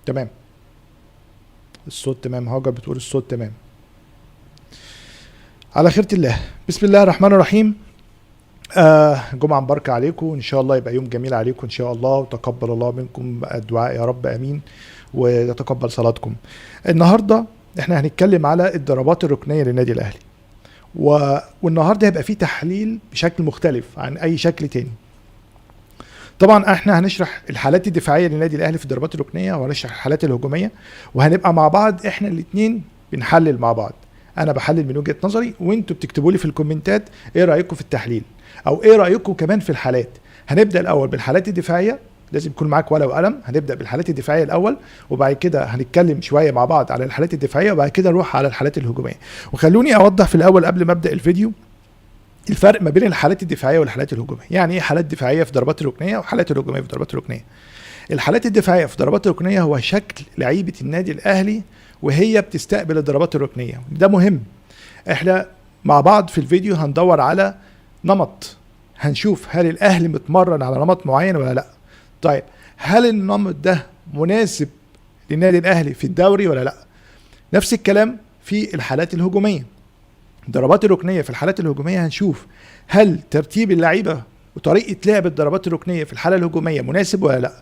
تمام، الصوت تمام. هاجر بتقول الصوت تمام. على خيرة الله. بسم الله الرحمن الرحيم. جمعة مباركة عليكم، ان شاء الله يبقى يوم جميل عليكم ان شاء الله، وتقبل الله منكم الدعاء يا رب امين، ويتقبل صلاتكم. النهارده احنا هنتكلم على الضربات الركنية للنادي الاهلي، والنهارده هيبقى فيه تحليل بشكل مختلف عن اي شكل تاني. طبعا احنا هنشرح الحالات الدفاعيه للنادي الاهلي في الضربات الركنيه، وهنشرح الحالات الهجوميه، وهنبقى مع بعض احنا الاثنين بنحلل مع بعض. انا بحلل من وجهه نظري، وانتوا بتكتبوا لي في الكومنتات ايه رايكم في التحليل، او ايه رايكم كمان في الحالات. هنبدا الاول بالحالات الدفاعيه، لازم يكون معاك ورقه وقلم. هنبدا بالحالات الدفاعيه الاول، وبعد كده هنتكلم شويه مع بعض على الحالات الدفاعيه، وبعد كده نروح على الحالات الهجوميه. وخلوني اوضح في الاول قبل ما ابدا الفيديو الفرق ما بين الحالات الدفاعيه والحالات الهجوميه. يعني ايه حالات دفاعيه في ضربات الركنيه وحالات الهجوميه في ضربات الركنيه؟ الحالات الدفاعيه في ضربات الركنيه هو شكل لعيبه النادي الاهلي وهي بتستقبل الضربات الركنيه، ده مهم. احنا مع بعض في الفيديو هندور على نمط، هنشوف هل الاهلي متمرن على نمط معين ولا لا. طيب هل النمط ده مناسب للنادي الاهلي في الدوري ولا لا؟ نفس الكلام في الحالات الهجوميه. الضربات الركنيه في الحالات الهجوميه هنشوف هل ترتيب اللعيبه وطريقه لعب الضربات الركنيه في الحاله الهجوميه مناسب ولا لا.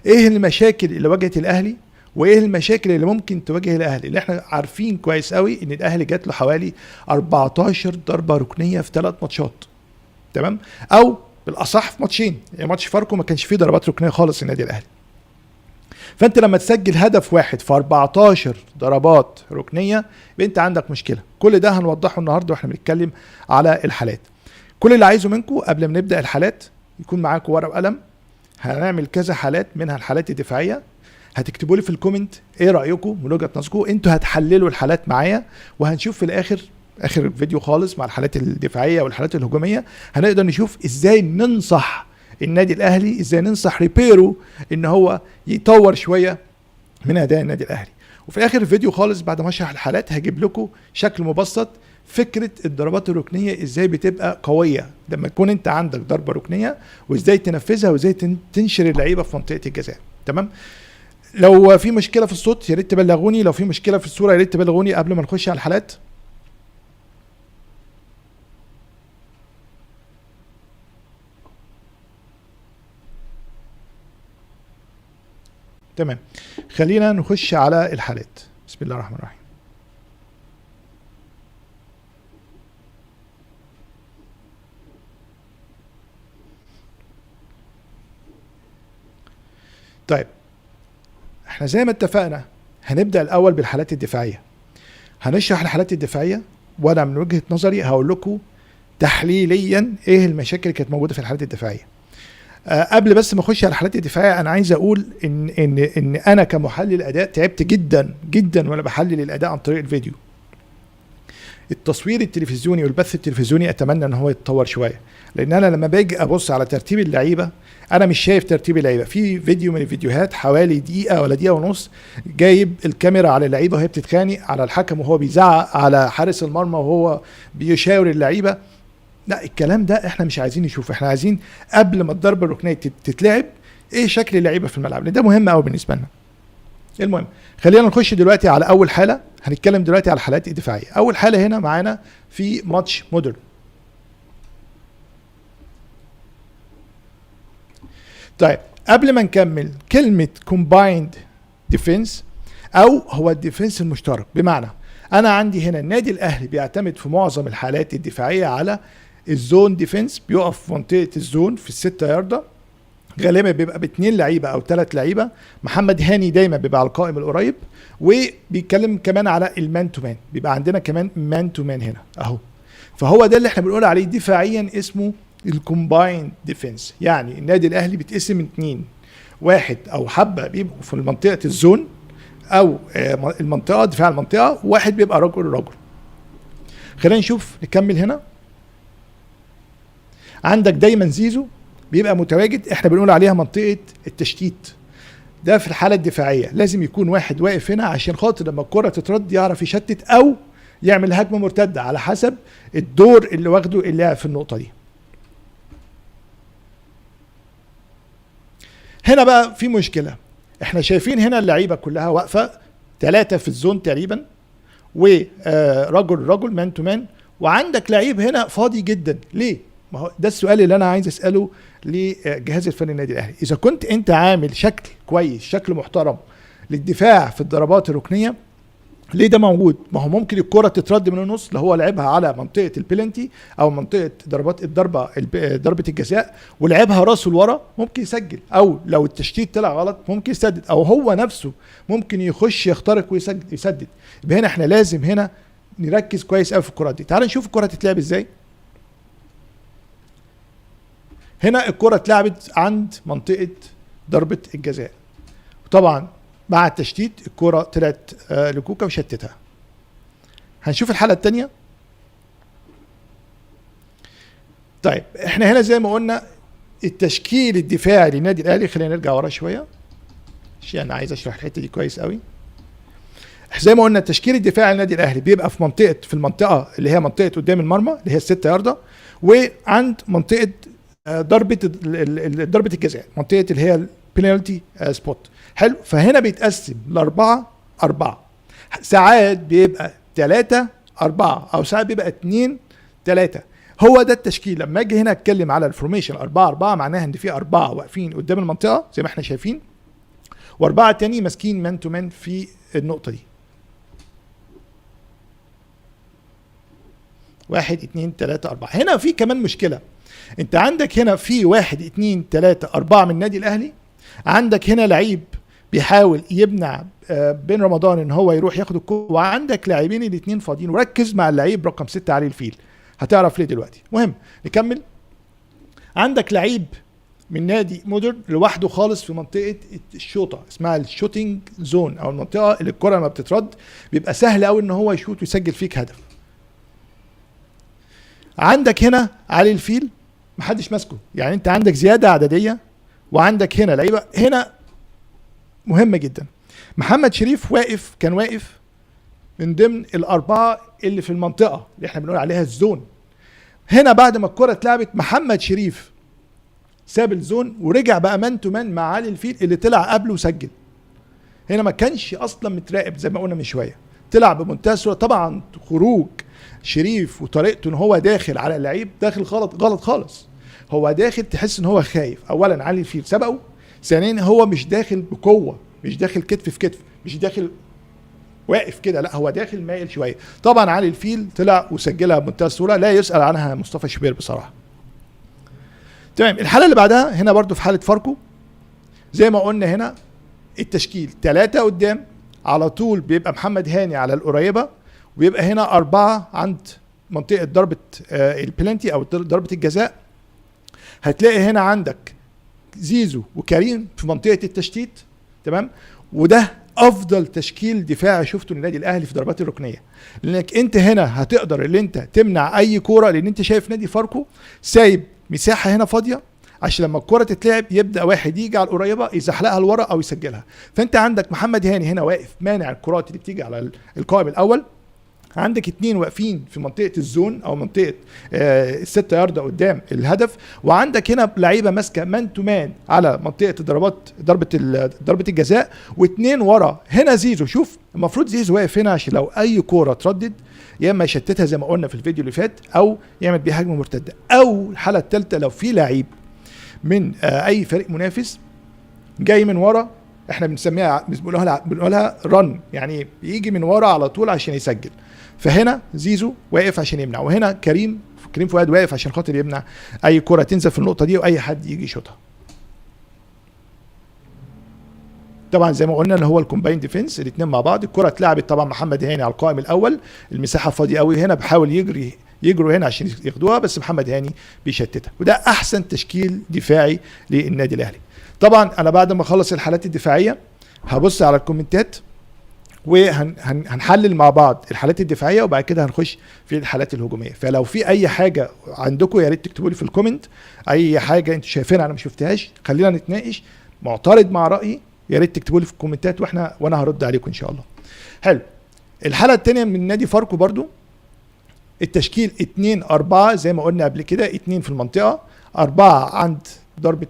ايه المشاكل اللي واجهت الاهلي، وايه المشاكل اللي ممكن تواجه الاهلي، اللي احنا عارفين كويس قوي ان الاهلي جات له حوالي 14 ضربه ركنيه في 3 ماتشات، تمام، او بالاصح في ماتشين. يعني ماتش فاركو ما كانش فيه ضربات ركنيه خالص النادي الاهلي. فانت لما تسجل هدف واحد في 14 ضربات ركنيه يبقى انت عندك مشكله. كل ده هنوضحه النهارده واحنا بنتكلم على الحالات. كل اللي عايزه منكم قبل ما نبدا الحالات يكون معاكم ورقه وقلم. هنعمل كذا حالات منها الحالات الدفاعيه، هتكتبوا لي في الكومنت ايه رايكم من وجهه نظركم. انتوا هتحللوا الحالات معايا، وهنشوف في الاخر اخر الفيديو خالص مع الحالات الدفاعيه والحالات الهجوميه هنقدر نشوف ازاي ننصح النادي الاهلي، ازاي ننصح ريبيرو ان هو يطور شويه من اداء النادي الاهلي. وفي اخر الفيديو خالص بعد ما اشرح الحالات هجيب لكم شكل مبسط فكره الضربات الركنيه ازاي بتبقى قويه لما يكون انت عندك ضربه ركنيه، وازاي تنفذها، وازاي تنشر اللعيبه في منطقه الجزاء. تمام. لو في مشكله في الصوت يا ريت تبلغوني، لو في مشكله في الصوره يا ريت تبلغوني قبل ما نخش على الحالات. تمام، خلينا نخش على الحالات. بسم الله الرحمن الرحيم. طيب احنا زي ما اتفقنا هنبدأ الأول بالحالات الدفاعية. هنشرح الحالات الدفاعية، وأنا من وجهة نظري هقول لكم تحليليا ايه المشاكل اللي كانت موجودة في الحالات الدفاعية. قبل بس ما اخش على الحالات الدفاعيه انا عايز اقول ان انا كمحلل اداء تعبت جدا جدا وانا بحلل الاداء عن طريق الفيديو. التصوير التلفزيوني والبث التلفزيوني اتمنى ان هو يتطور شويه، لان انا لما باجي ابص على ترتيب اللعيبه انا مش شايف ترتيب اللعيبه. في فيديو من الفيديوهات حوالي دقيقه ولا دقيقه ونص جايب الكاميرا على اللعيبه وهي بتتخانق، على الحكم وهو بيزعق، على حارس المرمى وهو بيشاور اللعيبه. لا، الكلام ده احنا مش عايزين نشوفه. احنا عايزين قبل ما الضربه الركنيه تتلعب ايه شكل اللعيبه في الملعب، لان ده مهم قوي بالنسبه لنا. المهم خلينا نخش دلوقتي على اول حاله. هنتكلم دلوقتي على الحالات الدفاعيه. اول حاله هنا معانا في ماتش مودرن. طيب قبل ما نكمل، كلمه كومبايند ديفنس او هو الديفنس المشترك، بمعنى انا عندي هنا النادي الاهلي بيعتمد في معظم الحالات الدفاعيه على الزون ديفنس، بيقف في منطقه الزون في ال6 ياردة، غالبا بيبقى ب2 لعيبه او 3 لعيبه. محمد هاني دايما بيبقى على القائم القريب، وبيتكلم كمان على المان تو مان، بيبقى عندنا كمان مان تو مان هنا اهو. فهو ده اللي احنا بنقول عليه دفاعيا اسمه الكومبايند ديفنس. يعني النادي الاهلي بيتقسم من 2، واحد او حبه بيبقوا في منطقه الزون او المنطقه دفاع المنطقه، وواحد بيبقى رجل رجل. خلينا نشوف نكمل هنا. عندك دايما زيزو بيبقى متواجد، احنا بنقول عليها منطقه التشتيت. ده في الحاله الدفاعيه لازم يكون واحد واقف هنا عشان خاطر لما الكره تترد يعرف يشتت او يعمل هجمه مرتده على حسب الدور اللي واخده اللاعب في النقطه دي. هنا بقى في مشكله، احنا شايفين هنا اللعيبه كلها واقفه، 3 في الزون تقريبا، ورجل مان تو مان، وعندك لعيب هنا فاضي جدا. ليه؟ ما هو ده السؤال اللي انا عايز اساله لجهاز الفني النادي الاهلي. اذا كنت انت عامل شكل كويس، شكل محترم للدفاع في الضربات الركنيه، ليه ده موجود؟ ما هو ممكن الكرة تترد من النص لو هو لعبها على منطقة البلنتي او منطقة ضربة الجزاء ولعبها راسه لورا ممكن يسجل، او لو التشتيت طلع غلط ممكن يسدد، او هو نفسه ممكن يخش يخترق ويسدد. يبقى هنا احنا لازم هنا نركز كويس قوي في الكرات دي. تعال نشوف الكرة تتلعب ازاي. هنا الكرة اتلعبت عند منطقة ضربة الجزاء، وطبعا مع التشتيت الكرة طلعت لكوكا وشتتها. هنشوف الحالة التانية. طيب احنا هنا زي ما قلنا التشكيل الدفاعي للنادي الاهلي، خلينا نرجع ورا شوية عشان انا عايز اشرح الحتة دي كويس قوي. زي ما قلنا التشكيل الدفاعي للنادي الاهلي بيبقى في المنطقة اللي هي منطقة قدام المرمى اللي هي ال6 ياردة، وعند منطقة ضربة الجزاء، منطقة اللي هي البينالتي سبوت. حلو. فهنا بيتقسم ل4-4، ساعات بيبقى 3-4 او ساعات بيبقى 2-3. هو ده التشكيل. لما اجي هنا اتكلم على الفورميشن 4-4 معناها ان في 4 واقفين قدام المنطقه زي ما احنا شايفين، و4 تاني ماسكين مان تو مان في النقطه دي. 1 2 3 4. هنا في كمان مشكله، انت عندك هنا في 1 2 3 4 من النادي الاهلي، عندك هنا لعيب بيحاول يمنع بين رمضان ان هو يروح ياخد الكوره، وعندك لاعبين الاثنين فاضيين. وركز مع اللعيب رقم 6 علي الفيل، هتعرف ليه دلوقتي. مهم نكمل. عندك لعيب من نادي مودرن لوحده خالص في منطقه الشوطه، اسمها الشوتنج زون، او المنطقه اللي الكره لما بتترد بيبقى سهل قوي ان هو يشوط ويسجل فيك هدف. عندك هنا علي الفيل محدش ماسكه، يعني انت عندك زياده عدديه، وعندك هنا لعيبه هنا مهمه جدا. محمد شريف كان واقف من ضمن ال4 اللي في المنطقه اللي احنا بنقول عليها الزون. هنا بعد ما الكره اتلعبت محمد شريف ساب الزون ورجع بقى مان تو مان مع علي الفيل اللي طلع قبله وسجل. هنا ما كانش اصلا متراقب زي ما قلنا من شويه، طلع بمنتهى السرعه. طبعا خروج شريف وطريقته ان هو داخل على اللعيب داخل غلط خالص. هو داخل تحس ان هو خايف. اولا علي الفيل سبقه، ثانيا هو مش داخل بقوه، مش داخل كتف في كتف، مش داخل واقف كده، لا هو داخل مايل شويه. طبعا علي الفيل طلع وسجلها بمنتهى السهوله، لا يسال عنها مصطفى شوبير بصراحه. تمام. الحاله اللي بعدها هنا برضو في حاله فاركو، زي ما قلنا هنا التشكيل 3 قدام على طول بيبقى محمد هاني على القريبه، وبيبقى هنا 4 عند منطقه ضربه البلنتي او ضربه الجزاء. هتلاقي هنا عندك زيزو وكريم في منطقه التشتيت. تمام. وده افضل تشكيل دفاعي شفته للنادي الاهلي في ضربات الركنيه، لانك انت هنا هتقدر ان انت تمنع اي كوره، لان انت شايف نادي فاركو سايب مساحه هنا فاضيه عشان لما الكره تتلعب يبدا واحد يجي على القريبه يزحلقها لورا او يسجلها. فانت عندك محمد هاني هنا واقف مانع الكرات اللي بتيجي على القائم الاول، عندك 2 واقفين في منطقه الزون او منطقه ال6 ياردة قدام الهدف، وعندك هنا لعيبه ماسكه مان تو مان على منطقه ضربه الجزاء، و2 ورا. هنا زيزو، شوف المفروض زيزو واقف هنا عشان لو اي كوره تردد يا اما يشتتها زي ما قلنا في الفيديو اللي فات، او يعمل بيها هجمه مرتده، او الحاله الثالثه لو في لعيب من اي فريق منافس جاي من ورا، احنا بنسميها بنقولها رن، يعني يجي من ورا على طول عشان يسجل. فهنا زيزو واقف عشان يمنع، وهنا كريم فؤاد واقف عشان خاطر يمنع اي كرة تنزل في النقطة دي واي حد يجي يشوطها. طبعا زي ما قلنا اللي هو الكومباين ديفنس، الاثنين مع بعض. الكرة اتلعبت طبعا محمد هاني على القائم الاول، المساحة فاضية قوي هنا، بحاول يجروا هنا عشان ياخدوها، بس محمد هاني بيشتتها. وده احسن تشكيل دفاعي للنادي الاهلي. طبعا انا بعد ما اخلص الحالات الدفاعية هبص على الكومنتات وهنحلل مع بعض الحالات الدفاعيه، وبعد كده هنخش في الحالات الهجوميه. فلو في اي حاجه عندكم يا ريت تكتبوا لي في الكومنت، اي حاجه انتوا شايفينها انا ما شفتهاش خلينا نتناقش، معترض مع رايي يا ريت تكتبوا لي في الكومنتات وانا هرد عليكم ان شاء الله. حلو. الحاله الثانيه من نادي فاركو برضو التشكيل 2-4 زي ما قلنا قبل كده، 2 في المنطقه، 4 عند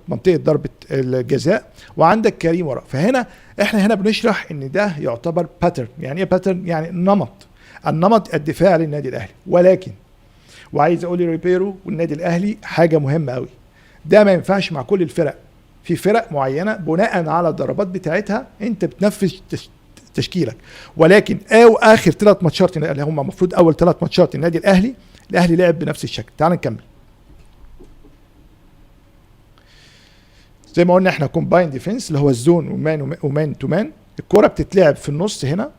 منطقه ضربه الجزاء، وعندك كريم ورا. فهنا احنا هنا بنشرح ان ده يعتبر باترن. يعني ايه باترن؟ يعني النمط الدفاعي للنادي الاهلي. ولكن وعايز اقول لريبيرو والنادي الاهلي حاجه مهمه قوي، ده ما ينفعش مع كل الفرق. في فرق معينه بناء على الضربات بتاعتها انت بتنفذ تشكيلك، ولكن اخر 3 ماتشات اللي هم المفروض اول 3 ماتشات النادي الاهلي لعب بنفس الشكل. تعال نكمل. زي ما قلنا احنا كومباين ديفنس اللي هو الزون ومان تو مان. الكرة بتتلعب في النص هنا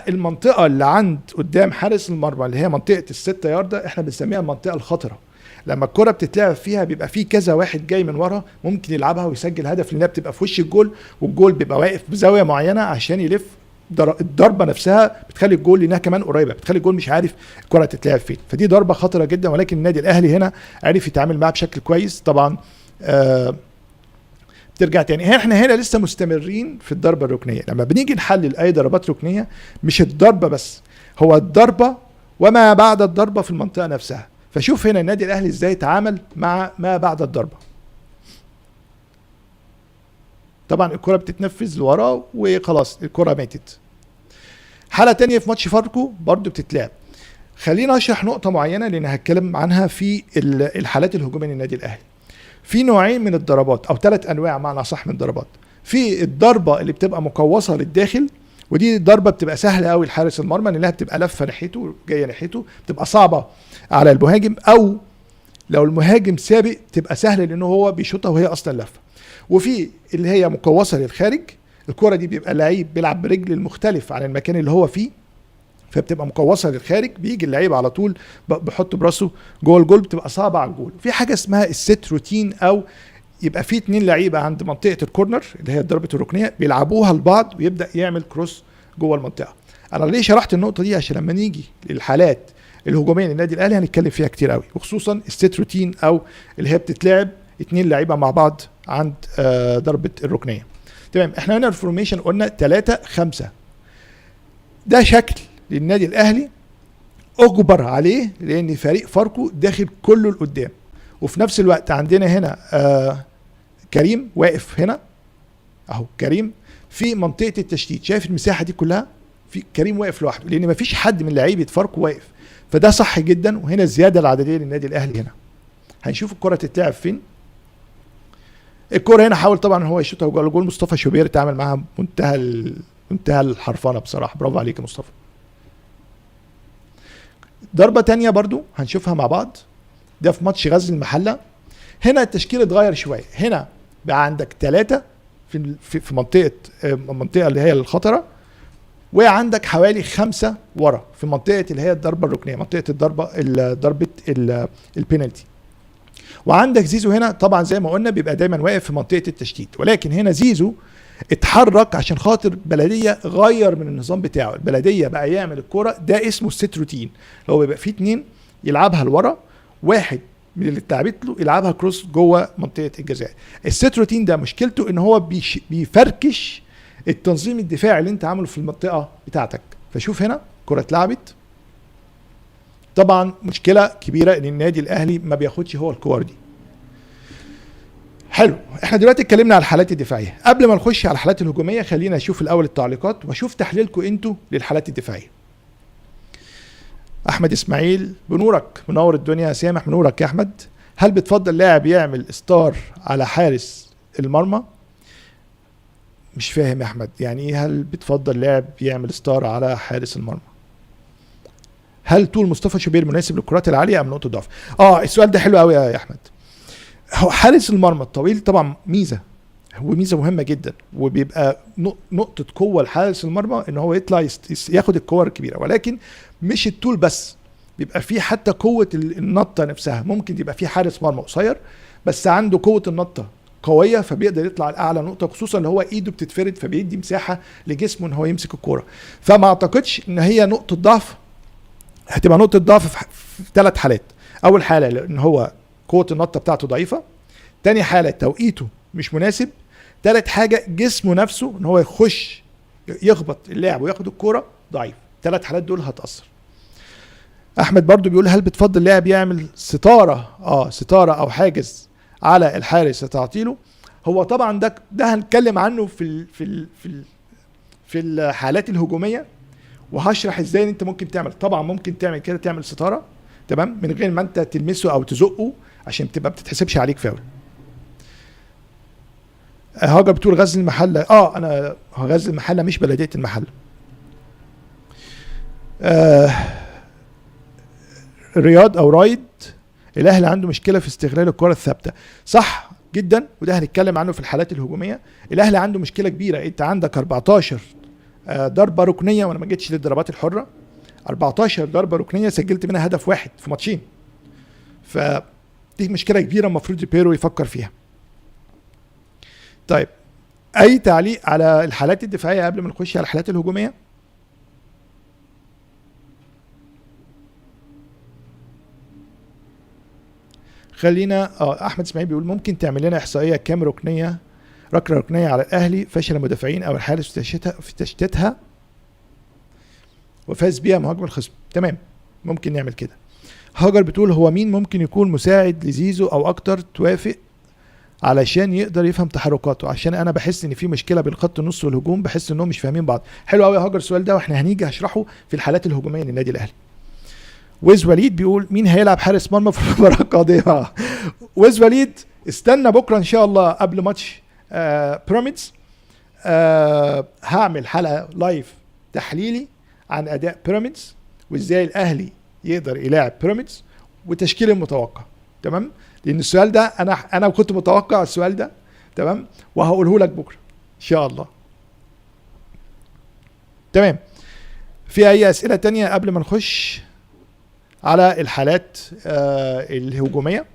المنطقة اللي عند قدام حارس المرمى اللي هي منطقة ال6 ياردة احنا بنسميها المنطقة الخطرة. لما الكرة بتتلعب فيها بيبقى فيه كذا واحد جاي من ورا ممكن يلعبها ويسجل هدف، لانها بتبقى في وش الجول، والجول بيبقى واقف بزاوية معينة عشان يلف. الضربة نفسها بتخلي الجول لانها كمان قريبة، بتخلي الجول مش عارف الكرة تتلعب فين. فدي ضربة خطرة جدا، ولكن النادي الاهلي هنا عرف يتعامل معها بشكل كويس. طبعا ترجع تاني، احنا هنا لسه مستمرين في الضربة الركنية. لما بنيجي نحلل اي ضربات ركنية مش الضربة بس، هو الضربة وما بعد الضربة في المنطقة نفسها. فشوف هنا النادي الاهلي ازاي تعامل مع ما بعد الضربة. طبعا الكرة بتتنفذ لورا وخلاص الكرة ماتت. حالة تانية في ماتش فاركو برضو بتتلعب. خلينا اشرح نقطة معينة لان هتكلم عنها في الحالات الهجومية للنادي الاهلي. في نوعين من الضربات او 3 انواع معنى صح من الضربات. في الضربة اللي بتبقى مقوسة للداخل، ودي ضربة بتبقى سهلة قوي لحارس المرمى لانها بتبقى لفة ناحيته جاية ناحيته، بتبقى صعبة على المهاجم، او لو المهاجم سابق تبقى سهلة لانه هو بيشوطها وهي اصلا لفة. وفي اللي هي مقوسة للخارج، الكرة دي بيبقى لعيب بيلعب برجل المختلف عن المكان اللي هو فيه، فبتبقى مقوسه للخارج، بيجي اللعيب على طول بيحط براسه جوه الجول، بتبقى صعبه على الجول. في حاجه اسمها الست روتين، او يبقى في 2 لعيبه عند منطقه الكورنر اللي هي ضربه الركنيه بيلعبوها لبعض ويبدا يعمل كروس جوه المنطقه. انا ليه شرحت النقطه دي؟ عشان لما نيجي للحالات الهجوميه للنادي الاهلي هنتكلم فيها كتير قوي، وخصوصا الست روتين او اللي هي بتتلعب 2 لعيبه مع بعض عند ضربه الركنيه. تمام. احنا هنا الفورميشن قلنا 3-5، ده شكل للنادي الاهلي اجبر عليه لان فريق فاركو داخل كله لقدام، وفي نفس الوقت عندنا هنا كريم واقف هنا اهو. كريم في منطقه التشتيت، شايف المساحه دي كلها؟ في كريم واقف لوحده لان مفيش حد من لعيبه فاركو واقف، فده صح جدا. وهنا الزياده العدديه للنادي الاهلي. هنا هنشوف الكره تتلعب فين. الكره هنا حاول طبعا هو يشوطها جوه الجول. مصطفى شوبير اتعامل معاها منتهى الحرفنه بصراحه، برافو عليك يا مصطفى. ضربة تانية برضو هنشوفها مع بعض، ده في ماتش غزل المحلة. هنا التشكيل اتغير شوية، هنا بقى عندك 3 في منطقة اللي هي الخطرة، وعندك حوالي 5 ورا في منطقة اللي هي الضربة الركنية، منطقة ضربة البينالتي. وعندك زيزو هنا طبعا زي ما قلنا بيبقى دايما واقف في منطقة التشتيت، ولكن هنا زيزو اتحرك عشان خاطر بلديه غير من النظام بتاعه. البلديه بقى يعمل الكرة، ده اسمه الست روتين، هو بيبقى فيه 2 يلعبها لورا، واحد من اللي اتلعبت له يلعبها كروس جوه منطقه الجزاء. الست روتين ده مشكلته ان هو بيفركش التنظيم الدفاعي اللي انت عامله في المنطقه بتاعتك. فشوف هنا الكرة اتلعبت، طبعا مشكله كبيره ان النادي الاهلي ما بياخدش هو الكور دي. حلو، احنا دلوقتي اتكلمنا على الحالات الدفاعيه. قبل ما نخش على الحالات الهجوميه خلينا نشوف الاول التعليقات واشوف تحليلكم انتوا للحالات الدفاعيه. احمد اسماعيل بنورك، منور الدنيا يا سامح، بنورك يا احمد. هل بتفضل لاعب يعمل ستار على حارس المرمى؟ مش فاهم يا احمد، يعني ايه هل بتفضل لاعب يعمل ستار على حارس المرمى؟ هل طول مصطفى شوبير مناسب للكرات العاليه ام نقطه ضعف؟ السؤال ده حلو قوي يا احمد. هو حارس المرمى الطويل طبعا ميزه، هو ميزه مهمه جدا، وبيبقى نقطه قوه لحارس المرمى ان هو يطلع ياخد الكور الكبيره، ولكن مش الطول بس، بيبقى فيه حتى قوه النطه نفسها. ممكن يبقى فيه حارس مرمى قصير بس عنده قوه النطه قويه، فبيقدر يطلع لاعلى نقطه، خصوصا اللي هو ايده بتتفرد فبيدي مساحه لجسمه ان هو يمسك الكوره. فما اعتقدش ان هي نقطه ضعف، هتبقى نقطه ضعف في 3 حالات. اول حاله ان هو قوة النطة بتاعته ضعيفة، تاني حالة توقيته مش مناسب، تالت حاجة جسمه نفسه ان هو يخش يخبط اللاعب وياخد الكورة ضعيف. 3 حالات دول هتأثر. احمد برضو بيقول هل بتفضل لاعب يعمل ستاره او حاجز على الحارس تعطيله؟ هو طبعا ده هنتكلم عنه في الحالات الهجوميه، وهشرح ازاي ان انت ممكن تعمل. طبعا ممكن تعمل كده، تعمل ستاره تمام من غير ما انت تلمسه او تزقه عشان تبقى بتتحسبش عليك فاول. هاجر بتقول غزل المحله. انا غزل المحله مش بلديه المحله. رياض او رايد، الاهلي عنده مشكله في استغلال الكره الثابته. صح جدا، وده هنتكلم عنه في الحالات الهجوميه. الاهلي عنده مشكله كبيره، انت عندك 14 ضربه ركنيه، وانا ما جيتش للضربات الحره. 14 ضربه ركنيه سجلت منها هدف واحد في ماتشين، فدي مشكله كبيره المفروض بيرو يفكر فيها. طيب، اي تعليق على الحالات الدفاعيه قبل ما نخش على الحالات الهجوميه؟ خلينا احمد اسماعيل بيقول ممكن تعمل لنا احصائيه كام ركله ركنيه على الاهلي فشل المدافعين او الحارس في تشتيتها وفاز بيها مهاجم الخصم. تمام، ممكن نعمل كده. هاجر بتقول هو مين ممكن يكون مساعد لزيزو او اكتر توافق علشان يقدر يفهم تحركاته؟ عشان انا بحس ان في مشكله بين خط النص والهجوم، بحس انهم مش فاهمين بعض. حلو قوي يا هاجر السؤال ده، واحنا هنيجي هشرحه في الحالات الهجوميه للنادي الاهلي. ويز وليد بيقول مين هيلعب حارس مرمى في المباراه القادمه؟ ويز وليد استنى بكره ان شاء الله قبل ماتش بيراميدز. هعمل حلقه لايف تحليلي عن اداء بيراميدز وازاي الاهلي يقدر يلاعب بيراميدز وتشكيل المتوقع. تمام، لان السؤال ده انا كنت متوقع السؤال ده. تمام، وهقوله لك بكره ان شاء الله. تمام، في اي اسئله تانية قبل ما نخش على الحالات الهجوميه؟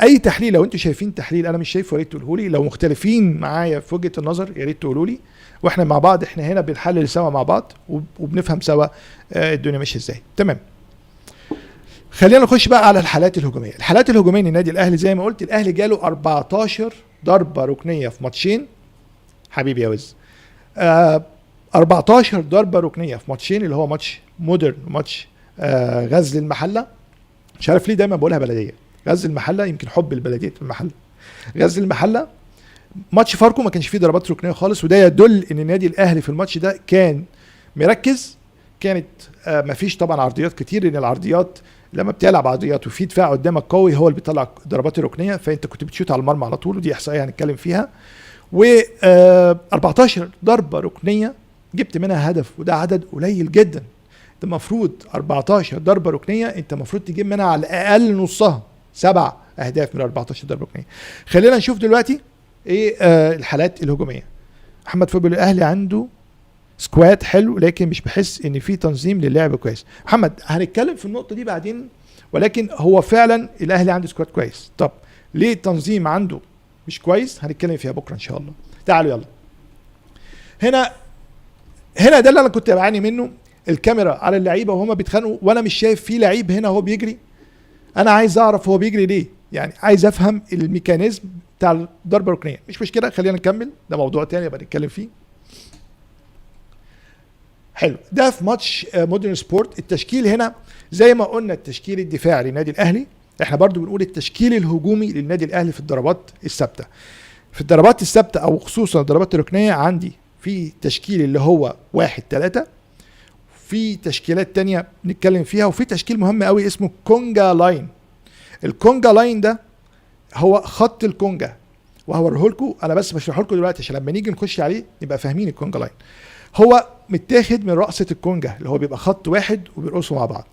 اي تحليل لو انتوا شايفين تحليل انا مش شايفه يا ريت تقولوا لي. لو مختلفين معايا في وجهه النظر يا ريت تقولوا لي، واحنا مع بعض، احنا هنا بنحلل سوا مع بعض وبنفهم سوا الدنيا ماشيه ازاي. تمام، خلينا نخش بقى على الحالات الهجوميه. الحالات الهجوميه للنادي الاهلي زي ما قلت، الاهلي جاله 14 ضربه ركنيه في ماتشين. حبيبي يا وز، 14 ضربه ركنيه في ماتشين، اللي هو ماتش مودرن وماتش غزل المحله. مش عارف ليه دايما بقولها بلديه، غزل المحله، يمكن حب البلديه في المحله. غزل المحله ماتش فاركو ما كانش فيه ضربات ركنيه خالص، وده يدل ان النادي الاهلي في الماتش ده كان مركز. كانت ما فيش طبعا عرضيات كتير، لان العرضيات لما بتلعب عرضيات وفي دفاع قدامك قوي هو اللي بيطلع ضربات الركنيه، فانت كنت بتشوت على المرمى على طول، ودي احصائيه هنتكلم فيها. و 14 ضربه ركنيه جبت منها هدف، وده عدد قليل جدا. انت المفروض 14 ضربه ركنيه انت المفروض تجيب منها على الاقل نصها 7 اهداف من 14 ضربه ركنيه. خلينا نشوف دلوقتي ايه الحالات الهجوميه. محمد فوبل الاهلي عنده سكواد حلو، لكن مش بحس ان في تنظيم للعب كويس. محمد هنتكلم في النقطه دي بعدين، ولكن هو فعلا الاهلي عنده سكواد كويس. طب ليه التنظيم عنده مش كويس؟ هنتكلم فيها بكره ان شاء الله. تعالوا يلا. هنا ده اللي انا كنت بعاني منه، الكاميرا على اللعيبه وهما بيتخانقوا وانا مش شايف في لعيب هنا هو بيجري. انا عايز اعرف هو بيجري ليه، يعني عايز افهم الميكانيزم بتاع الضربه الركنيه. مش مشكله، خلينا نكمل، ده موضوع تاني يبقى نتكلم فيه. حلو، ده في ماتش مودرن سبورت. التشكيل هنا زي ما قلنا التشكيل الدفاعي للنادي الاهلي، احنا برضو بنقول التشكيل الهجومي للنادي الاهلي في الضربات الثابته. في الضربات الثابته او خصوصا الضربات الركنيه عندي في تشكيل اللي هو 1-3، في تشكيلات تانية نتكلم فيها، وفي تشكيل مهم قوي اسمه كونجا لاين. الكونجا لاين ده هو خط الكونجا، وهوريه لكم انا، بس بشرحه لكم دلوقتي عشان لما نيجي نخش عليه نبقى فاهمين الكونجا لاين. هو متاخد من رأسة الكونجا اللي هو بيبقى خط واحد وبيرقصوا مع بعض،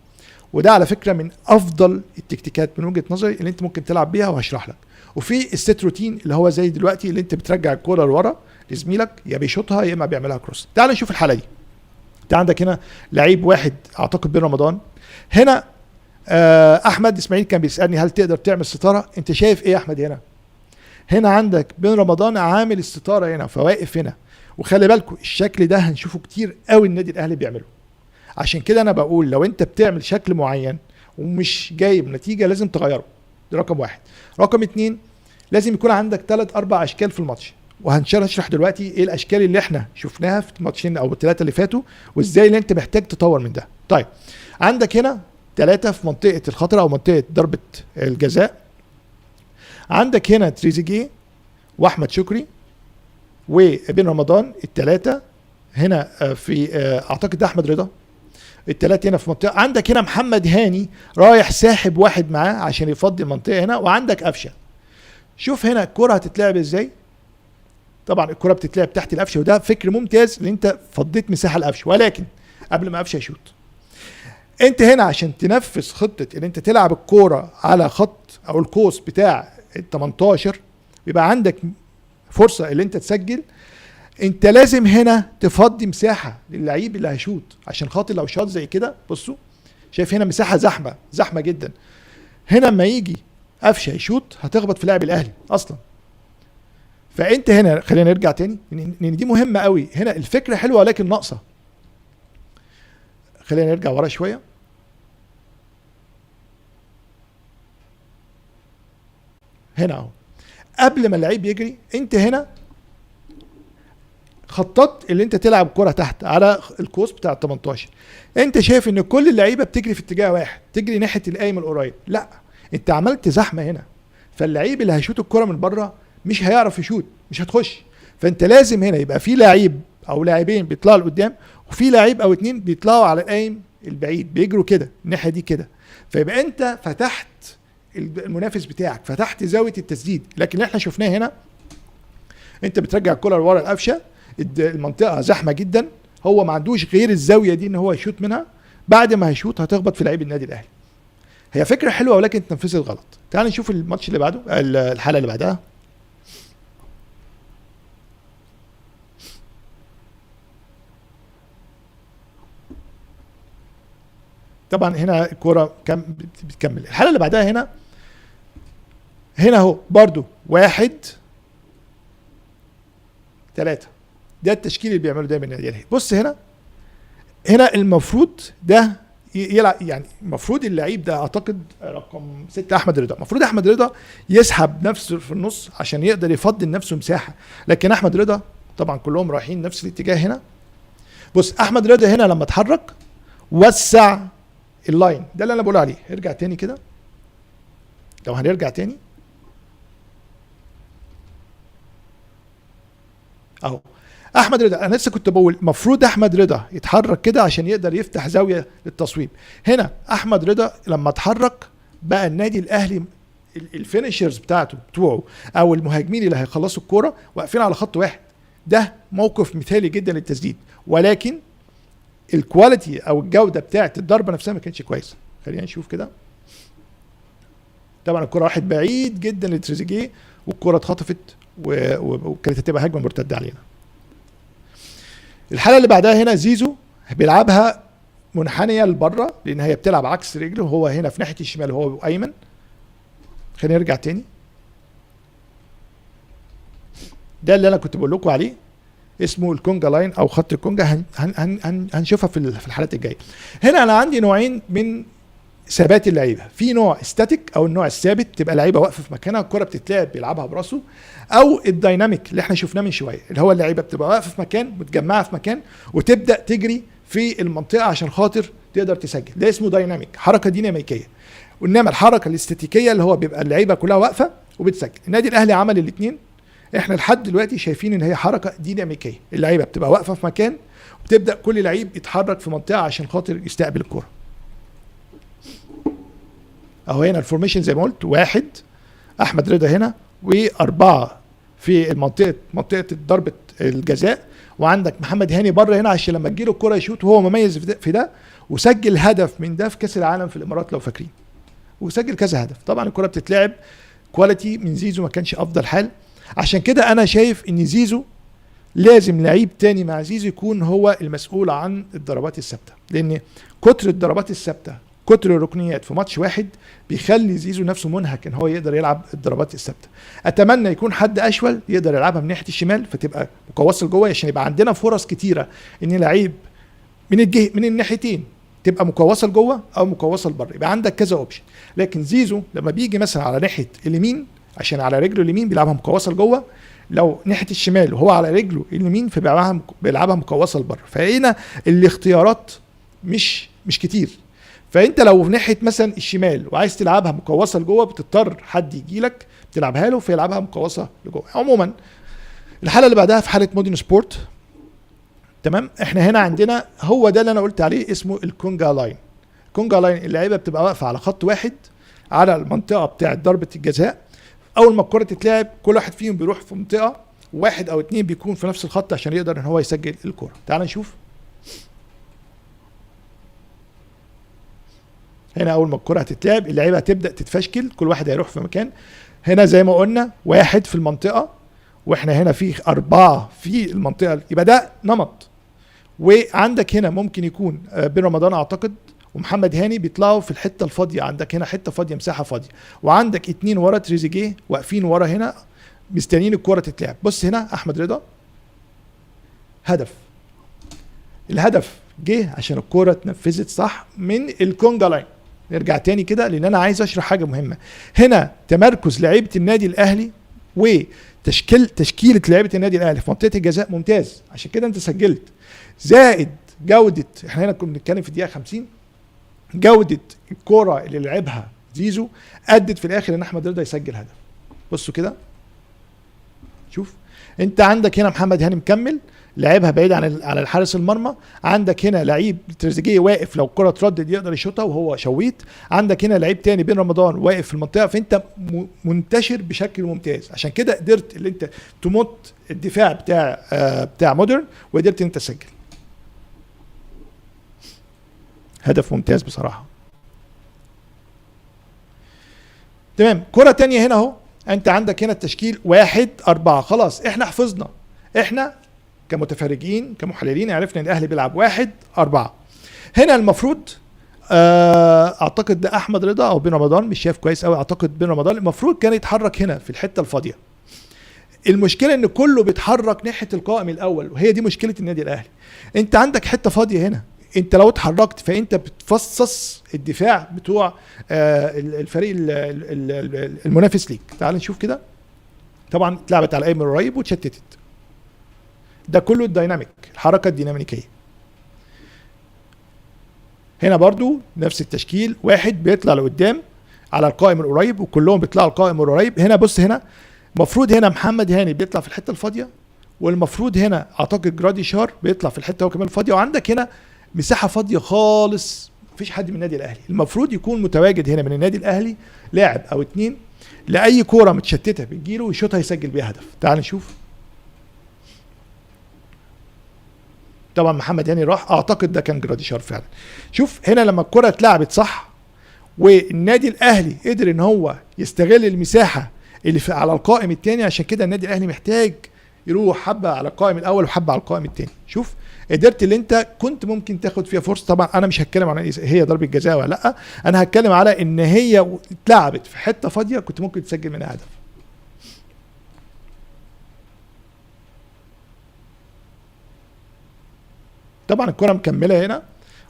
وده على فكره من افضل التكتيكات من وجهه نظري اللي انت ممكن تلعب بيها، وهشرح لك. وفي الست روتين اللي هو زي دلوقتي اللي انت بترجع الكوره لورا لزميلك، يا بيشوطها يا اما بيعملها كروس. تعال نشوف الحاله دي. انت عندك هنا لعيب واحد اعتقد بن رمضان. هنا احمد اسماعيل كان بيسالني هل تقدر تعمل ستاره؟ انت شايف ايه يا احمد؟ هنا عندك بن رمضان عامل الستاره هنا، فواقف هنا. وخلي بالكم الشكل ده هنشوفه كتير قوي النادي الاهلي بيعمله. عشان كده انا بقول لو انت بتعمل شكل معين ومش جايب نتيجه لازم تغيره. ده رقم واحد. رقم 2 لازم يكون عندك 3-4 اشكال في الماتش، وهنشرح دلوقتي ايه الاشكال اللي احنا شفناها في الماتشين او الثلاثه اللي فاتوا، وازاي اللي انت محتاج تطور من ده. طيب عندك هنا 3 في منطقه الخطر او منطقه ضربه الجزاء. عندك هنا تريزيجيه واحمد شكري وبن رمضان، ال3 هنا في اعتقد احمد رضا، ال3 هنا في منطقه. عندك هنا محمد هاني رايح ساحب واحد معاه عشان يفضي المنطقه هنا، وعندك قفشه. شوف هنا الكره هتتلعب ازاي. طبعا الكره بتتلعب تحت القفشه، وده فكر ممتاز ان انت فضيت مساحه لقفشه، ولكن قبل ما قفشه يشوط انت هنا عشان تنفذ خطه ان انت تلعب الكوره على خط او القوس بتاع ال 18 بيبقى عندك فرصه اللي انت تسجل. انت لازم هنا تفضي مساحه للعيب اللي هيشوط، عشان خاطر لو شاط زي كده، بصوا شايف هنا مساحه زحمه جدا. هنا لما يجي قفشه يشوط هتخبط في لاعب الاهلي اصلا. فانت هنا خلينا نرجع تاني لان دي مهمه قوي. هنا الفكره حلوه ولكن ناقصه. خلينا نرجع ورا شويه. هنا اهو قبل ما اللعيب يجري انت هنا خططت اللي انت تلعب كرة تحت على القوس بتاع ال 18. انت شايف ان كل اللعيبه بتجري في اتجاه واحد، تجري ناحيه القايم القريب. لا، انت عملت زحمه هنا، فاللعيب اللي هيشوط الكرة من بره مش هيعرف يشوط، مش هتخش. فانت لازم هنا يبقى في لعيب او لاعبين بيطلعوا لقدام، وفي لعيب او 2 بيطلعوا على القايم البعيد، بيجروا كده الناحيه دي كده. فيبقى انت فتحت المنافس بتاعك، فتحت زاويه التسديد. لكن اللي احنا شفناه هنا انت بترجع الكرة لورا القفشه، المنطقه زحمه جدا، هو ما عندوش غير الزاويه دي ان هو يشوط منها. بعد ما هيشوط هتخبط في لعيب النادي الاهلي. هي فكره حلوه ولكن اتنفذت غلط. تعال نشوف الماتش اللي بعده، الحاله اللي بعدها. طبعا هنا الكوره بتكمل. الحاله اللي بعدها هنا اهو برضو 1 3. ده التشكيل اللي بيعمله دايما النادي الاهلي. بص هنا المفروض ده يلعب، يعني المفروض اللعيب ده اعتقد رقم 6 احمد رضا، المفروض احمد رضا يسحب نفسه في النص عشان يقدر يفضي لنفسه مساحه. لكن احمد رضا طبعا كلهم رايحين نفس الاتجاه هنا. بص احمد رضا هنا لما اتحرك وسع اللاين، ده اللي انا بقول عليه. ارجع تاني كده، لو هنرجع تاني اهو احمد رضا. انا لسه كنت بقول المفروض احمد رضا يتحرك كده عشان يقدر يفتح زاويه للتصويب. هنا احمد رضا لما اتحرك بقى النادي الاهلي الفينيشرز بتوعه او المهاجمين اللي هيخلصوا الكوره واقفين على خط واحد. ده موقف مثالي جدا للتسديد، ولكن الكواليتي او الجوده بتاعت الضربه نفسها ما كانتش كويسه. خلينا نشوف كده. طبعا الكره راحت بعيد جدا لتريزيجيه والكره اتخطفت وكانت هتبقى هجمه مرتده علينا. الحاله اللي بعدها هنا زيزو بيلعبها منحنيه لبره لان هي بتلعب عكس رجله، هو هنا في ناحيه الشمال وهو ايمن. خلينا نرجع تاني. ده اللي انا كنت بقول لكم عليه، اسمه الكونجا لاين او خط الكونجا. هنشوفها في الحالات الجايه. هنا انا عندي نوعين من ثبات اللعيبه، في نوع ستاتيك او النوع الثابت، تبقى لعيبه واقفه في مكانها الكره بتتلعب بيلعبها براسه، او الدايناميك اللي احنا شفناه من شويه اللي هو اللعيبه بتبقى واقفه في مكان متجمعه في مكان وتبدا تجري في المنطقه عشان خاطر تقدر تسجل. ده اسمه دايناميك، حركه ديناميكيه. وانما الحركه الاستاتيكيه اللي هو بيبقى اللعيبه كلها واقفه وبتسجل. النادي الاهلي عمل الاثنين. احنا لحد دلوقتي شايفين ان هي حركه ديناميكيه، اللعيبه بتبقى واقفه في مكان وبتبدا كل لعيب يتحرك في منطقه عشان خاطر يستقبل الكره. اهو هنا الفورميشن زي ما قلت 1 احمد رضا هنا و4 في منطقه ضربه الجزاء، وعندك محمد هاني بره هنا عشان لما تجيله الكره يشوط، وهو مميز في ده وسجل هدف من ده في كاس العالم في الامارات لو فاكرين، وسجل كذا هدف. طبعا الكره بتتلعب كواليتي من زيزو ما كانش افضل حال. عشان كده انا شايف ان زيزو لازم لعيب تاني مع زيزو يكون هو المسؤول عن الضربات الثابته، لان كتر الضربات الثابته كتر الركنيات في ماتش واحد بيخلي زيزو نفسه منهك ان هو يقدر يلعب الضربات الثابته. اتمنى يكون حد اشول يقدر يلعبها من ناحيه الشمال فتبقى مكوصل جوه، عشان يبقى عندنا فرص كتيره ان لعيب من الناحيتين تبقى مكوصل جوه او مكوصل بره، يبقى عندك كذا اوبشن. لكن زيزو لما بيجي مثلا على ناحيه اليمين عشان على رجله اليمين بيلعبها مكوصل جوه، لو ناحيه الشمال وهو على رجله اليمين فبيلعبها مكوصل بره. فهنا الاختيارات مش مش كتير. فانت لو في ناحيه مثلا الشمال وعايز تلعبها مقوسه لجوه، بتضطر حد يجي لك تلعبها له فيلعبها مقوسه لجوه. عموما الحاله اللي بعدها في حاله مودرن سبورت. تمام، احنا هنا عندنا هو ده اللي انا قلت عليه اسمه الكونجا لاين. الكونجا لاين اللعيبه بتبقى واقفه على خط واحد على المنطقه بتاعه ضربه الجزاء. اول ما الكره تتلعب كل واحد فيهم بيروح في منطقه، واحد او اتنين بيكون في نفس الخط عشان يقدر ان هو يسجل الكره. تعال نشوف هنا. اول ما الكره هتتلعب اللعيبه هتبدا تتفشكل، كل واحد هيروح في مكان. هنا زي ما قلنا واحد في المنطقه، واحنا هنا في 4 في المنطقه، يبقى ده نمط. وعندك هنا ممكن يكون بن رمضان اعتقد ومحمد هاني بيطلعوا في الحته الفاضيه، عندك هنا حته فاضيه مساحه فاضيه، وعندك 2 ورا تريزيجيه واقفين ورا هنا مستنيين الكره تتلعب. بص هنا احمد رضا هدف، الهدف جه عشان الكره اتنفذت صح من الكونجا لاين. نرجع تاني كده لان انا عايز اشرح حاجه مهمه هنا. تمركز لعيبه النادي الاهلي تشكيله لعيبه النادي الاهلي في منطقه الجزاء ممتاز، عشان كده انت سجلت. زائد جوده، احنا هنا كنا بنتكلم في الدقيقه 50، جوده الكره اللي لعبها زيزو ادت في الاخر ان احمد رضا يسجل هدف. بصوا كده، شوف انت عندك هنا محمد هاني مكمل لعبها بعيد عن الحارس المرمى، عندك هنا لعيب تريزيجيه واقف لو الكره اتردد يقدر يشوطها وهو شويت، عندك هنا لعيب تاني بن رمضان واقف في المنطقه، فانت منتشر بشكل ممتاز. عشان كده قدرت اللي انت تمط الدفاع بتاع مودرن وقدرت انت تسجل هدف ممتاز بصراحه. تمام، كره تانية هنا اهو. انت عندك هنا التشكيل 1-4، خلاص احنا حفظنا، احنا كمتفرجين كمحللين عرفنا ان الاهلي بيلعب 1-4. هنا المفروض اعتقد ده احمد رضا او بن رمضان، مش شايف كويس قوي، اعتقد بن رمضان المفروض كان يتحرك هنا في الحته الفاضيه. المشكله ان كله بيتحرك ناحيه القائم الاول، وهي دي مشكله النادي الاهلي. انت عندك حته فاضيه هنا، انت لو اتحركت فانت بتفصص الدفاع بتوع الفريق المنافس ليك. تعال نشوف كده. طبعا اتلعبت على ايمن قريب واتشتتت، ده كله الديناميك، الحركه الديناميكيه. هنا برضو نفس التشكيل، واحد بيطلع لقدام على القائم القريب وكلهم بيطلعوا على القائم القريب. هنا بص هنا المفروض هنا محمد هاني بيطلع في الحته الفاضيه، والمفروض هنا اعتقد جراديشار بيطلع في الحته هو كمان الفاضيه، وعندك هنا مساحه فاضيه خالص مفيش حد من النادي الاهلي. المفروض يكون متواجد هنا من النادي الاهلي لاعب او 2 لاي كوره متشتته بتجيله ويشوطها يسجل بيها هدف. تعال نشوف. طبعا محمد هاني راح، اعتقد ده كان جراديشار فعلا. شوف هنا لما الكره اتلعبت صح والنادي الاهلي قدر ان هو يستغل المساحه اللي على القائم الثاني، عشان كده النادي الاهلي محتاج يروح حبه على القائم الاول وحبه على القائم الثاني. شوف قدرت اللي انت كنت ممكن تاخد فيها فرصه. طبعا انا مش هتكلم عن هي ضربه جزاء ولا لا، انا هتكلم على ان هي اتلعبت في حته فاضيه كنت ممكن تسجل منها هدف. طبعا الكره مكمله هنا،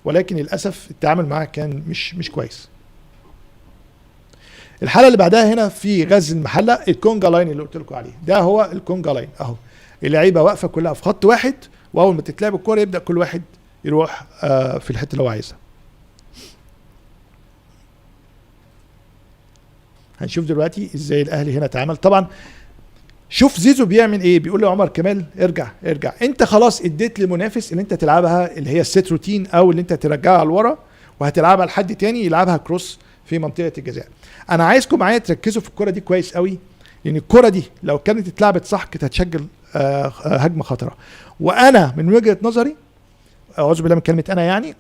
ولكن للاسف التعامل معاها كان مش كويس. الحاله اللي بعدها هنا في غزل المحله، الكونجا لاين اللي قلت لكم عليه ده هو الكونجا لاين اهو. اللعيبه واقفه كلها في خط واحد، واول ما تتلعب الكوره يبدا كل واحد يروح في الحته اللي هو عايزها. هنشوف دلوقتي ازاي الاهلي هنا اتعامل. طبعا شوف زيزو بيعمل ايه، بيقول له عمر كمال ارجع، انت خلاص اديت لمنافس ان انت تلعبها اللي هي السيت روتين، او اللي انت ترجعها لورا وهتلعبها لحد تاني يلعبها كروس في منطقه الجزاء. انا عايزكم معايا تركزوا في الكره دي كويس قوي، لان الكره دي لو كانت اتلعبت صح كانت هتشكل هجمه خطره. وانا من وجهه نظري، اعوذ بالله من كلمه انا، يعني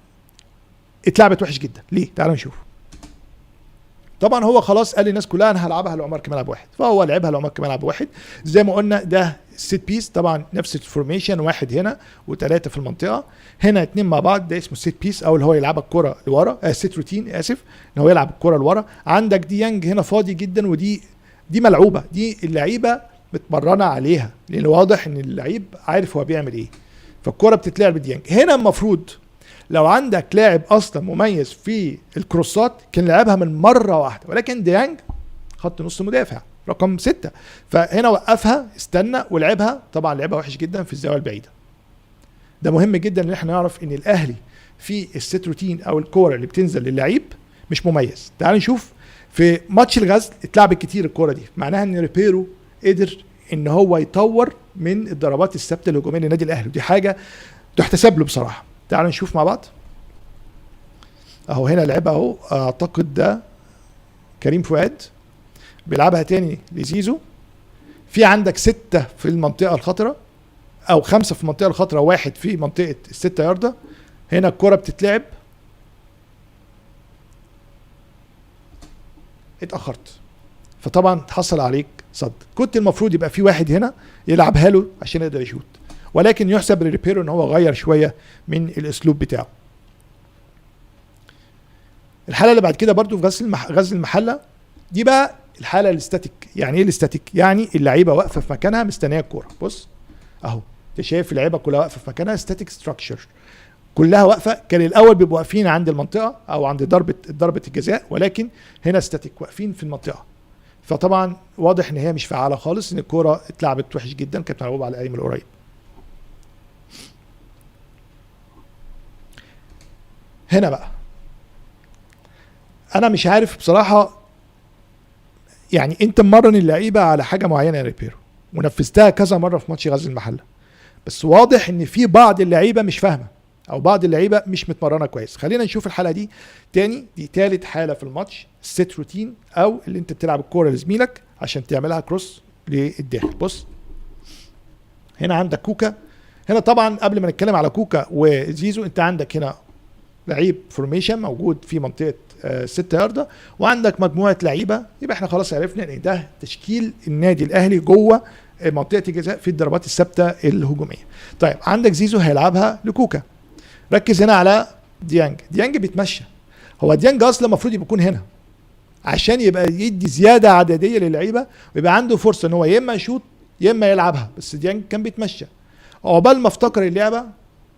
اتلعبت وحش جدا. ليه؟ تعالوا نشوف. طبعا هو خلاص قال للناس كلها انا هلعبها لعمر كمال عبد الواحد، فهو لعبها لعمر كمال عبد الواحد زي ما قلنا. ده السيت بيس، طبعا نفس الفورميشن، واحد هنا وثلاثه في المنطقه، هنا 2 مع بعض، ده اسمه السيت بيس، او اللي هو يلعب الكره لورا، السيت روتين اسف، ان هو يلعب الكره لورا. عندك ديانج هنا فاضي جدا، ودي ملعوبه، دي اللعيبه متمرنه عليها، لان واضح ان اللعيب عارف هو بيعمل ايه، فالكره بتتلعب بديانج. هنا المفروض لو عندك لاعب اصلا مميز في الكروسات كان لعبها من مره واحده، ولكن ديانج خط نص مدافع رقم 6، فهنا وقفها استنى ولعبها. طبعا لعبها وحش جدا في الزاويه البعيده. ده مهم جدا ان احنا نعرف ان الاهلي في الست روتين او الكوره اللي بتنزل للعيب مش مميز. تعال نشوف في ماتش الغزل اتلعبت كتير الكوره دي، معناها ان ريبيرو قدر ان هو يطور من الضربات الثابته الهجوميه للنادي الاهلي، ودي حاجه تحتسب له بصراحه. تعال نشوف مع بعض اهو. هنا لعبها اهو، اعتقد ده كريم فؤاد بيلعبها تاني لزيزو. في عندك 6 في المنطقه الخطره او 5 في المنطقه الخطره، 1 في منطقه ال6 ياردة. هنا الكره بتتلعب، اتاخرت فطبعا حصل عليك صد. كنت المفروض يبقى في واحد هنا يلعبها له عشان يقدر يشوت، ولكن يحسب لريبيرو ان هو غير شويه من الاسلوب بتاعه. الحاله اللي بعد كده برضو في غزل المحله دي بقى الحاله الاستاتيك. يعني ايه الاستاتيك؟ يعني اللعيبه واقفه في مكانها مستنيه الكوره. بص اهو، انت شايف اللعيبه كلها واقفه في مكانها، ستاتيك ستراكشر كلها واقفه. كان الاول بيبقوا واقفين عند المنطقه او عند ضربه الجزاء، ولكن هنا ستاتيك واقفين في المنطقه. فطبعا واضح ان هي مش فعاله خالص، ان الكوره اتلعبت وحش جدا، كانت ملعوبه على الايمن القريب. هنا بقى انا مش عارف بصراحه، يعني انت مرن اللعيبه على حاجه معينه يا ريبيرو ونفذتها كذا مره في ماتش غزل المحله، بس واضح ان في بعض اللعيبه مش فاهمه او بعض اللعيبه مش متمرنه كويس. خلينا نشوف الحلقه دي تاني. دي تالت حاله في الماتش، الست روتين او اللي انت بتلعب الكوره لزميلك عشان تعملها كروس للداخل. بص هنا عندك كوكا. هنا طبعا قبل ما نتكلم على كوكا وزيزو، انت عندك هنا لعيب فورميشن موجود في منطقه 6 ياردة، وعندك مجموعه لعيبه. يبقى احنا خلاص عرفنا ان ده تشكيل النادي الاهلي جوه منطقه الجزاء في الضربات الثابته الهجوميه. طيب عندك زيزو هيلعبها لكوكا. ركز هنا على ديانج بيتمشى. هو ديانج اصلا المفروض يكون هنا عشان يبقى يدي زياده عدديه للعيبه ويبقى عنده فرصه ان هو يا اما يشوط يا اما يلعبها، بس ديانج كان بيتمشى. عقبال ما افتكر اللعبه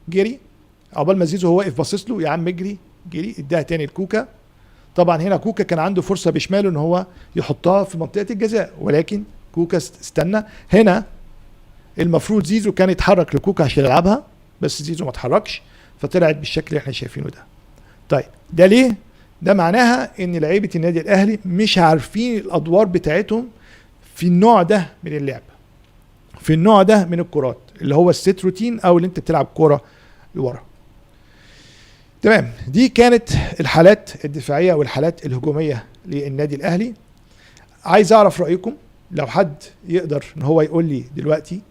جري، عقبال ما زيزو هو واقف باصص له، يا عم اجري، جري اداها تاني لكوكا. طبعا هنا كوكا كان عنده فرصه بشماله ان هو يحطها في منطقه الجزاء، ولكن كوكا استنى. هنا المفروض زيزو كان يتحرك لكوكا عشان يلعبها، بس زيزو ما اتحركش فطلعت بالشكل اللي احنا شايفينه ده. طيب ده ليه؟ ده معناها ان لعيبه النادي الاهلي مش عارفين الادوار بتاعتهم في النوع ده من اللعب، في النوع ده من الكرات اللي هو الست روتين او اللي انت بتلعب كوره لورا. تمام، دي كانت الحالات الدفاعيه والحالات الهجوميه للنادي الاهلي. عايز اعرف رايكم، لو حد يقدر ان هو يقول لي دلوقتي.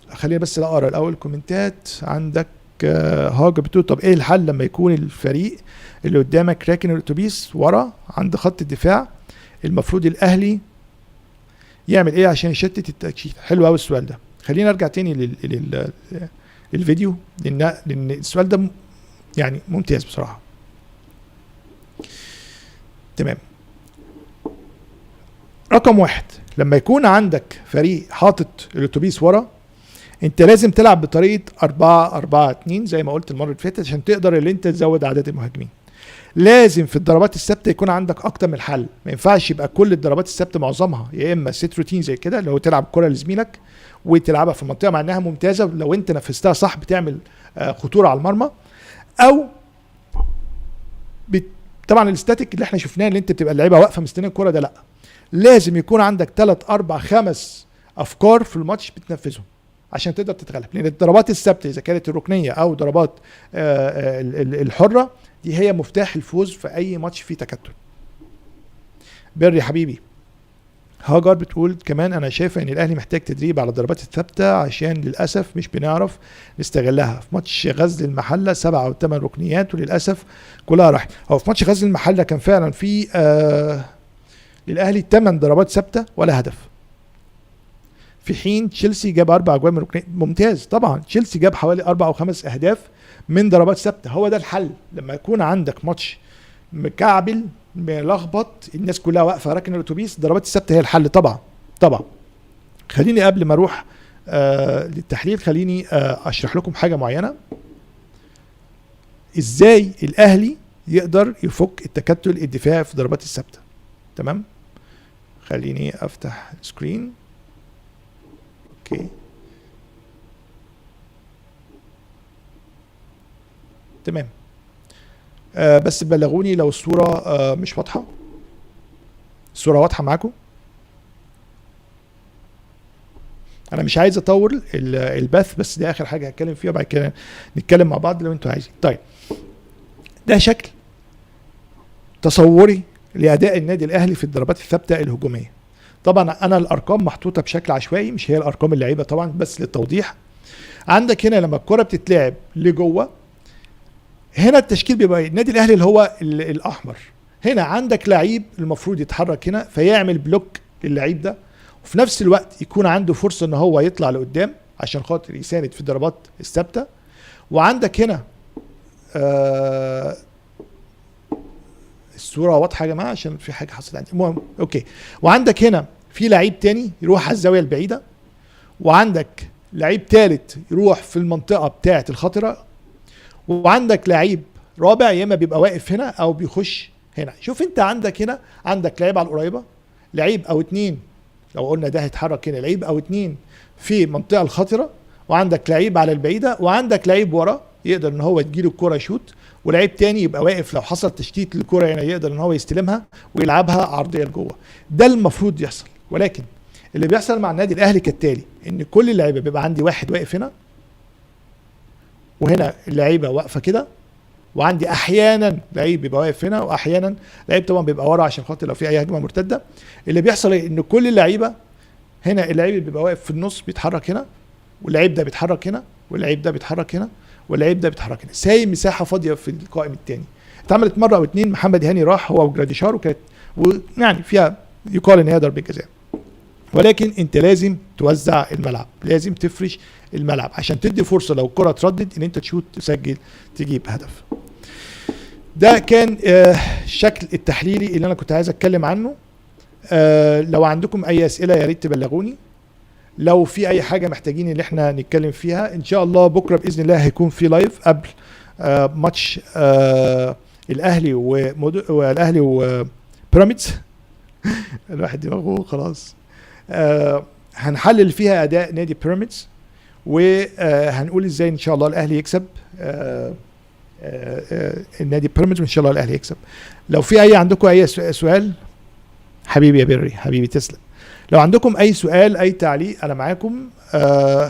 خلينا بس اقرا الاول الكومنتات. عندك هاجر بتقول طب ايه الحل لما يكون الفريق اللي قدامك راكن الاتوبيس ورا عند خط الدفاع، المفروض الاهلي يعمل ايه عشان يشتت التأكيد؟ حلو قوي السؤال ده. خلينا ارجع تاني للفيديو لان السؤال ده يعني ممتاز بصراحه. تمام، رقم 1، لما يكون عندك فريق حاطط الاتوبيس ورا، انت لازم تلعب بطريقه 4-4-2 زي ما قلت المره اللي فاتت عشان تقدر اللي انت تزود عدد المهاجمين. لازم في الضربات الثابته يكون عندك اكتر من حل، ما ينفعش يبقى كل الضربات الثابته معظمها يا اما ست روتين زي كده اللي هو تلعب كره لزميلك وتلعبها في المنطقه مع انها ممتازه لو انت نفذتها صح بتعمل خطوره على المرمى، او طبعا الاستاتيك اللي احنا شفناه اللي انت بتبقى اللعيبه واقفه مستنيه الكره ده لا. لازم يكون عندك 3 4 5 افكار في الماتش بتنفذهم عشان تقدر تتغلب، لان الضربات الثابته اذا كانت الركنيه او ضربات الحره دي هي مفتاح الفوز في اي ماتش فيه تكتل. بري حبيبي هاجر بتقول كمان انا شايفه ان الاهلي محتاج تدريب على الضربات الثابته عشان للاسف مش بنعرف نستغلها. في ماتش غزل المحله 7 أو 8 ركنيات وللاسف كلها راحت. هو في ماتش غزل المحله كان فعلا في للاهلي 8 ضربات ثابته ولا هدف، في حين تشيلسي جاب 4 اجوان من ركنيات. ممتاز، طبعا تشيلسي جاب حوالي 4 أو 5 اهداف من ضربات ثابته. هو ده الحل لما يكون عندك ماتش مكعبل ملخبط الناس كلها واقفه راكنه الاتوبيس، الضربات الثابته هي الحل طبعا. خليني قبل ما اروح للتحليل خليني اشرح لكم حاجه معينه ازاي الاهلي يقدر يفك التكتل الدفاعي في الضربات الثابته. تمام، خليني افتح سكرين. اوكي تمام، بس بلغوني لو الصوره مش واضحه. الصوره واضحه معاكم؟ انا مش عايز اطول البث، بس دي اخر حاجه هتكلم فيها، بعد كده نتكلم مع بعض لو انتوا عايزين. طيب ده شكل تصوري لاداء النادي الاهلي في الضربات الثابته الهجوميه. طبعا انا الارقام محطوطه بشكل عشوائي، مش هي الارقام اللعيبه طبعا، بس للتوضيح. عندك هنا لما الكره بتتلعب لجوه، هنا التشكيل بيبقى النادي الاهلي اللي هو الاحمر. هنا عندك لعيب المفروض يتحرك هنا فيعمل بلوك للعيب ده، وفي نفس الوقت يكون عنده فرصه ان هو يطلع لقدام عشان خاطر يساند في الضربات الثابته. وعندك هنا الصوره واضحه يا جماعه عشان في حاجه حصلت عندي. المهم اوكي. وعندك هنا في لعيب تاني يروح على الزاويه البعيده، وعندك لعيب ثالث يروح في المنطقه بتاعه الخطره، وعندك لعيب رابع يا اما بيبقى واقف هنا او بيخش هنا. شوف انت عندك هنا عندك لعيب على القريبه، لعيب او اتنين، لو قلنا ده هيتحرك هنا لعيب او اتنين في المنطقه الخطره، وعندك لعيب على البعيده، وعندك لعيب ورا يقدر ان هو تجيله الكره يشوت، ولعيب تاني يبقى واقف لو حصل تشتيت للكره هنا يقدر ان هو يستلمها ويلعبها عرضيه لجوه. ده المفروض يحصل، ولكن اللي بيحصل مع النادي الاهلي كالتالي: ان كل اللعيبه بيبقى عندي واحد واقف هنا، وهنا اللعيبه واقفه كده، وعندي احيانا لعيب بيبقى واقف هنا، واحيانا لعيب طبعا بيبقى ورا عشان خاطر لو في اي هجمه مرتده. اللي بيحصل ايه؟ ان كل اللعيبه هنا، اللعيب اللي بيبقى واقف في النص بيتحرك هنا، واللعيب ده بيتحرك هنا، واللعيب ده بيتحرك هنا، واللعيب ده بيتحرك هنا، سايب مساحه فاضيه في القائم الثاني. اتعملت مره او اتنين، محمد هاني راح هو وجراديشار، وكانت يعني فيها يقال ان هي ضربه جزاء، ولكن انت لازم توزع الملعب، لازم تفرش الملعب عشان تدي فرصه لو الكره اتردت ان انت تشوت، تسجل، تجيب هدف. ده كان الشكل التحليلي اللي انا كنت عايز اتكلم عنه. لو عندكم اي اسئله يا ريت تبلغوني. لو في اي حاجه محتاجين ان احنا نتكلم فيها، ان شاء الله بكره باذن الله هيكون في لايف قبل ماتش الاهلي وبيراميدز. الواحد دماغه خلاص. هنحلل فيها اداء نادي بيراميدز، وهنقول ازاي ان شاء الله الاهلي يكسب النادي بيراميدز، وان شاء الله الاهلي يكسب. لو في عندكم اي سؤال، حبيبي يا بري، حبيبي تسلم. لو عندكم اي سؤال اي تعليق انا معاكم.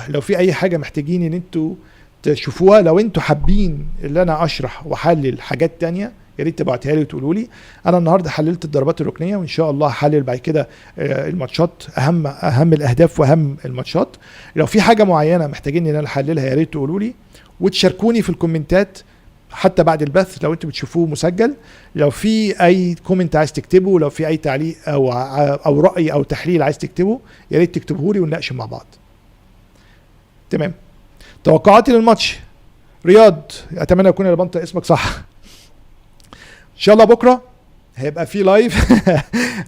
لو في اي حاجه محتاجين ان انتوا تشوفوها، لو انتوا حابين ان انا اشرح واحلل حاجات تانية يا ريت تبعتها لي وتقولوا لي. انا النهارده حللت الضربات الركنيه، وان شاء الله هحلل بعد كده الماتشات، اهم الاهداف واهم الماتشات. لو في حاجه معينه محتاجين ان انا احللها يا ريت تقولوا لي، وتشاركوني في الكومنتات حتى بعد البث لو انتوا بتشوفوه مسجل. لو في اي كومنت عايز تكتبه، لو في اي تعليق او راي او تحليل عايز تكتبه يا ريت تكتبه لي ونناقش مع بعض. تمام. توقعاتي للماتش: رياض، اتمنى يكون انا بنطق اسمك صح. ان شاء الله بكره هيبقى في لايف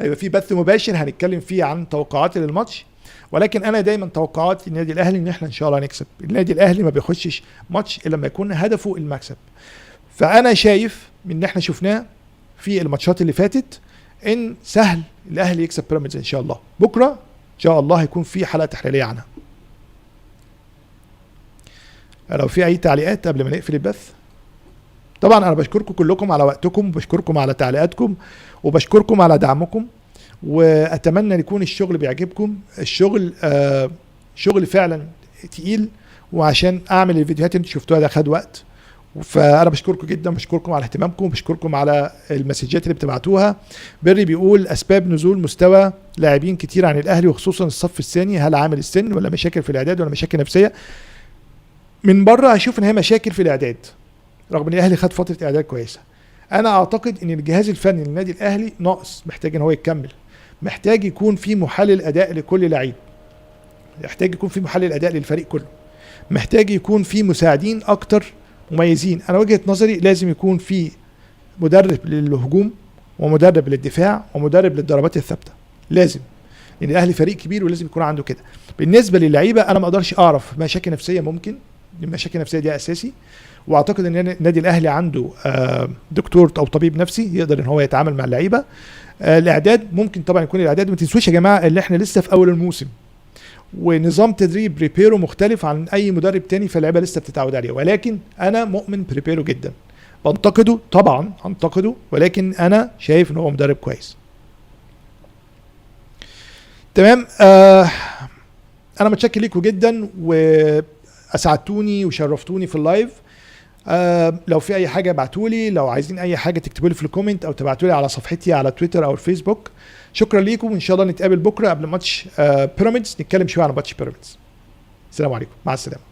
هيبقى في بث مباشر هنتكلم فيه عن توقعاتي للماتش. ولكن انا دايما توقعاتي النادي الاهلي ان احنا ان شاء الله نكسب. النادي الاهلي ما بيخشش ماتش الا لما يكون هدفه المكسب. فانا شايف من ان احنا شفناه في الماتشات اللي فاتت ان سهل الاهلي يكسب بيراميدز ان شاء الله. بكره ان شاء الله هيكون في حلقه تحليليه عنها. لو في اي تعليقات قبل ما نقفل البث. طبعا انا بشكركم كلكم على وقتكم، وبشكركم على تعليقاتكم، وبشكركم على دعمكم، واتمنى ان يكون الشغل بيعجبكم. الشغل شغل فعلا تقيل، وعشان اعمل الفيديوهات اللي انتوا شفتوها ده خد وقت. فانا بشكركم جدا، بشكركم على اهتمامكم، بشكركم على المسجات اللي بتبعتوها. بري بيقول: اسباب نزول مستوى لاعبين كتير عن الاهلي وخصوصا الصف الثاني، هل عامل السن ولا مشاكل في الاعداد ولا مشاكل نفسيه؟ من بره هشوف ان هي مشاكل في الاعداد، رغم ان الاهلي خد فتره اعداد كويسه. انا اعتقد ان الجهاز الفني للنادي الاهلي ناقص، محتاج ان هو يكمل، محتاج يكون في محلل اداء لكل لعيب، محتاج يكون في محلل اداء للفريق كله، محتاج يكون في مساعدين اكتر مميزين. انا وجهة نظري لازم يكون في مدرب للهجوم، ومدرب للدفاع، ومدرب للضربات الثابته، لازم، لان الاهلي فريق كبير ولازم يكون عنده كده. بالنسبه للعيبه انا ما اقدرش اعرف مشاكل نفسيه، ممكن المشاكل النفسيه دي اساسي، واعتقد ان النادي الاهلي عنده دكتور او طبيب نفسي يقدر ان هو يتعامل مع اللعيبه. الاعداد ممكن طبعا يكون الاعداد، ما تنسوش يا جماعه اللي احنا لسه في اول الموسم، ونظام تدريب بريبيرو مختلف عن اي مدرب تاني، فاللعيبه لسه بتتعود عليه، ولكن انا مؤمن بريبيرو جدا، بنتقده طبعا، انتقده، ولكن انا شايف ان هو مدرب كويس. تمام. انا متشكر ليكم جدا واسعدتوني وشرفتوني في اللايف. لو في اي حاجه ابعتولي، لو عايزين اي حاجه تكتبوا لي في الكومنت او تبعتولي على صفحتي على تويتر او الفيسبوك. شكرا ليكم، وان شاء الله نتقابل بكره قبل ماتش بيراميدز، نتكلم شويه عن ماتش بيراميدز. السلام عليكم، مع السلامه.